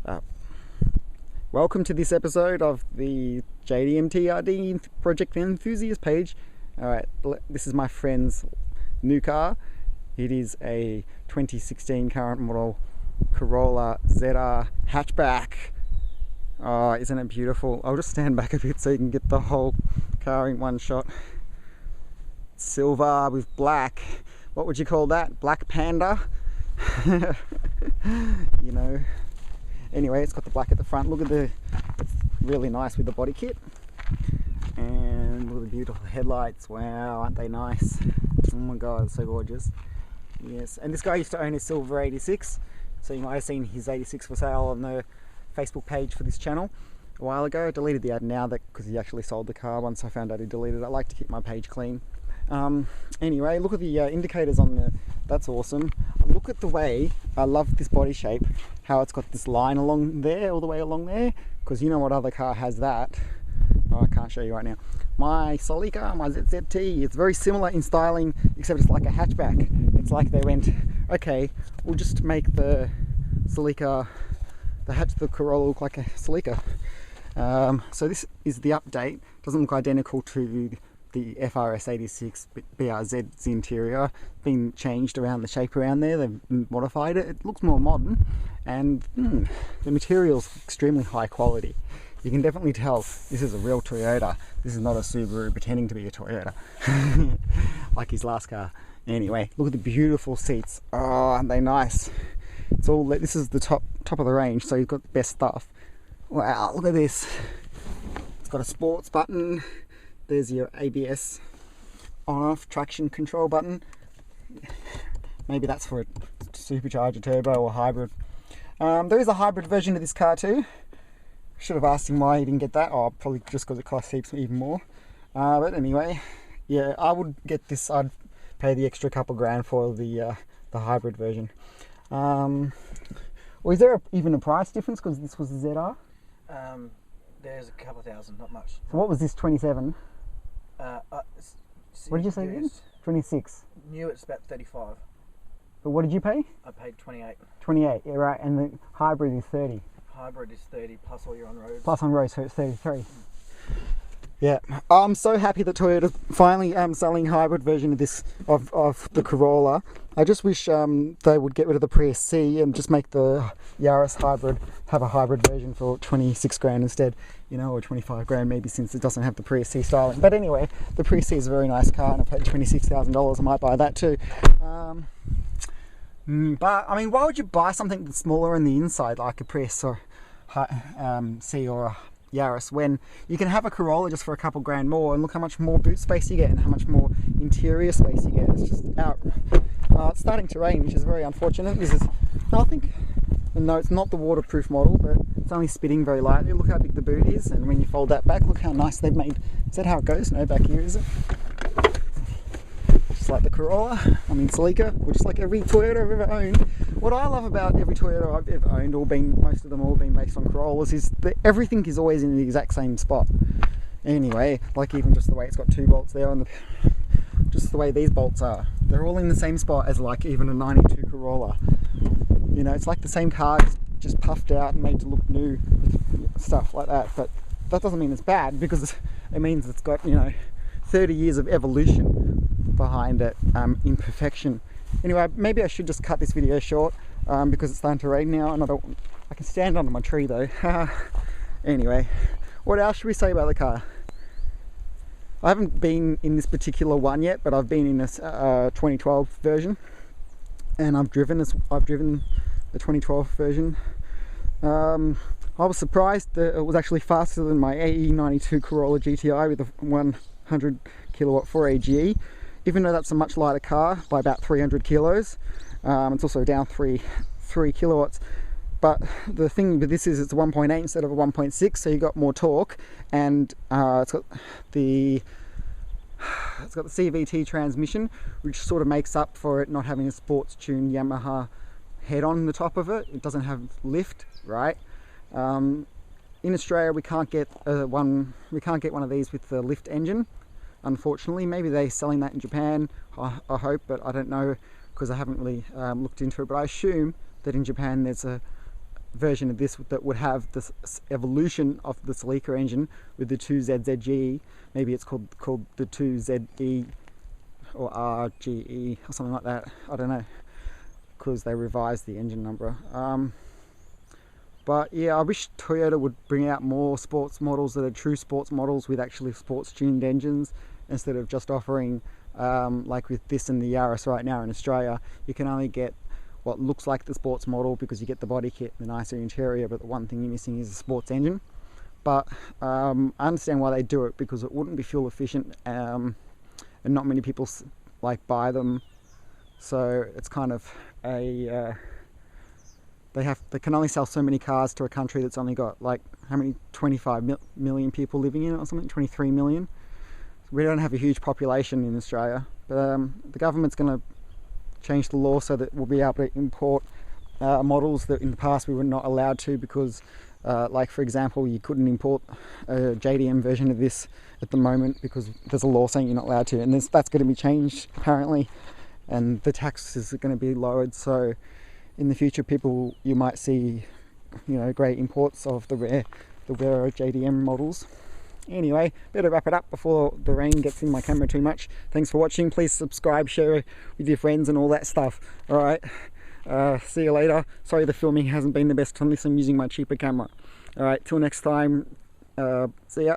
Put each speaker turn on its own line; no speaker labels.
Uh, Welcome to this episode of the JDMTRD Project Enthusiast page. Alright, this is my friend's new car. It is a 2016 current model Corolla ZR hatchback. Oh, isn't it beautiful? I'll just stand back a bit so you can get the whole car in one shot. Silver with black. What would you call that? Black Panda? You know. Anyway, it's got the black at the front. Look at it's really nice with the body kit. And look at the beautiful headlights. Wow, aren't they nice? Oh my god, so gorgeous. Yes, and this guy used to own a silver 86. So you might have seen his 86 for sale on the Facebook page for this channel a while ago. I deleted the ad now because he actually sold the car once I found out he deleted it. I like to keep my page clean. Anyway, look at the indicators on the, that's awesome. Look at the way, I love this body shape, how it's got this line along there, all the way along there, because you know what other car has that? Oh, I can't show you right now. My Celica, my ZZT, it's very similar in styling, except it's like a hatchback. It's like they went, okay, we'll just make the Celica, the Corolla look like a Celica. So this is the update. Doesn't look identical to the FRS 86 BRZ's interior. Been changed around the shape around there. They've modified it. It looks more modern, and the material's extremely high quality. You can definitely tell this is a real Toyota. This is not a Subaru pretending to be a Toyota, like his last car. Anyway, look at the beautiful seats. Oh, aren't they nice? It's all. This is the top of the range, so you've got the best stuff. Wow, look at this. It's got a sports button. There's your ABS on-off traction control button. Maybe that's for a supercharger, turbo, or hybrid. There is a hybrid version of this car too. Should have asked him why he didn't get that. Oh, probably just because it costs heaps even more. But anyway, yeah, I would get this. I'd pay the extra couple grand for the hybrid version. Well, is there even a price difference because this was the ZR?
There's a couple of thousand, not much.
So what was this, 27? What did you say again? 26.
New, it's about 35.
But what did you pay?
I paid 28.
28, yeah, right. And the hybrid is 30.
Hybrid is 30 plus all your on roads.
Plus on road, so it's 33. Yeah, I'm so happy that Toyota finally selling hybrid version of this of the Corolla. I just wish they would get rid of the Prius C and just make the Yaris hybrid have a hybrid version for 26 grand instead, you know, or 25 grand maybe, since it doesn't have the Prius C styling. But anyway, the Prius C is a very nice car, and I paid $26,000. I might buy that too. But I mean, why would you buy something that's smaller on the inside like a Prius or C or a Yaris when you can have a Corolla just for a couple grand more, and look how much more boot space you get and how much more interior space you get. It's just out. It's starting to rain, which is very unfortunate. This is, I think, no, it's not the waterproof model, but it's only spitting very lightly. Look how big the boot is, and when you fold that back, look how nice they've made. Is that how it goes? No, back here, is it? Just like the Corolla, I mean Celica, or just like every Toyota I've ever owned. What I love about every Toyota I've ever owned, most of them all been based on Corollas, is that everything is always in the exact same spot. Anyway, like even just the way it's got two bolts there on just the way these bolts are. They're all in the same spot as like even a 92 Corolla. You know, it's like the same car, just puffed out and made to look new, stuff like that. But that doesn't mean it's bad, because it means it's got, you know, 30 years of evolution behind it, imperfection. Anyway, maybe I should just cut this video short because it's starting to rain now, and I can stand under my tree though. Anyway, what else should we say about the car? I haven't been in this particular one yet, but I've been in this 2012 version, and I've driven the 2012 version. I was surprised that it was actually faster than my AE92 Corolla GTI with a 100 kilowatt 4AGE. Even though that's a much lighter car by about 300 kilos, it's also down 3 kilowatts. But the thing with this is it's a 1.8 instead of a 1.6, so you got more torque, and it's got the CVT transmission, which sort of makes up for it not having a sports tuned Yamaha head on the top of it. It doesn't have lift, right? In Australia, we can't get one of these with the lift engine. Unfortunately, maybe they're selling that in Japan, I hope, but I don't know because I haven't really looked into it. But I assume that in Japan there's a version of this that would have this evolution of the Celica engine with the 2ZZGE. Maybe it's called the 2ZE or RGE or something like that. I don't know, because they revised the engine number. But yeah, I wish Toyota would bring out more sports models that are true sports models with actually sports tuned engines, instead of just offering like with this and the Yaris right now in Australia, you can only get what looks like the sports model because you get the body kit, the nicer interior, but the one thing you're missing is a sports engine. But I understand why they do it, because it wouldn't be fuel efficient, and not many people like buy them, so it's kind of a they can only sell so many cars to a country that's only got like how many 25 million people living in it or something, 23 million. We don't have a huge population in Australia, but the government's going to change the law so that we'll be able to import models that in the past we were not allowed to, because like for example, you couldn't import a JDM version of this at the moment because there's a law saying you're not allowed to, and that's going to be changed apparently, and the taxes are going to be lowered. So in the future, you might see, you know, great imports of the rare JDM models. Anyway, better wrap it up before the rain gets in my camera too much. Thanks for watching. Please subscribe, share with your friends and all that stuff. Alright, see you later. Sorry the filming hasn't been the best on this. I'm using my cheaper camera. Alright, till next time, see ya.